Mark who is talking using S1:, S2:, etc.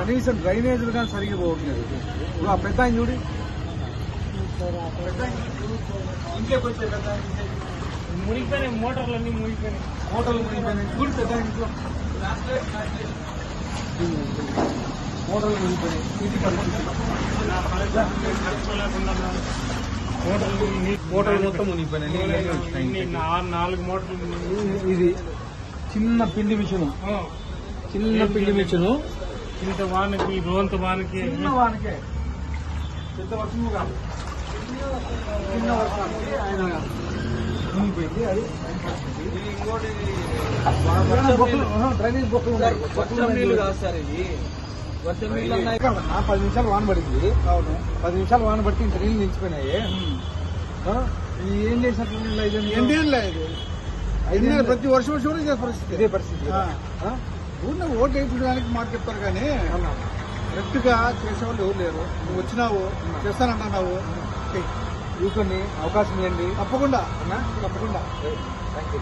S1: కనీసం డ్రైనేజీలు కానీ సరిగ్గా పోవట్లేదు. ఇప్పుడు ఆ పెద్ద ఆయన చూడి ఇంట్లోకి వచ్చే పెద్ద
S2: మునిగిపోయినాయి, మోటార్లన్నీ మునిగిపోయినాయి.
S1: మోటార్లు మునిగిపోయినాయి. చూడు పెద్ద ఇంట్లో మోటార్లు మునిగిపోయినాయి. ఇది మోటార్లు మొత్తం మునిగిపోయినాయి.
S2: 4 మోటార్లు.
S1: ఇది చిన్న పిండి మిషను, చిన్న పిండి మిషను.
S2: ఇంత వానకి, రోంత వానకి,
S1: చిన్న వానకే, పెద్ద వర్షము కాదు, చిన్న వర్షానికి ఆయన మునిగిపోయింది. అది డ్రైనేజ్ బొక్కలు ఉన్నాయి. వర్షం నీళ్లు కాదు సార్ ఇవి. వర్షం నీళ్ళు 10 నిమిషాలు వాన పడింది. అవును, 10 నిమిషాలు వాన పడితే ఇంత నీళ్ళు నిలిచిపోయినాయి. ఏం చేసినట్లు నీళ్ళు 5 ఏళ్ళు లేదు. 5 ఏళ్ళు ప్రతి వర్షం ఇదే పరిస్థితి. ఇదే పరిస్థితి. ఊరిని ఓటు వేయించడానికి మాట చెప్తారు కానీ కరెక్ట్ గా చేసేవాళ్ళు ఎవరు లేరు. నువ్వు వచ్చినావు, చేస్తానంటున్నావు, కూర్చొని అవకాశం ఇవ్వండి. తప్పకుండా థ్యాంక్ యూ.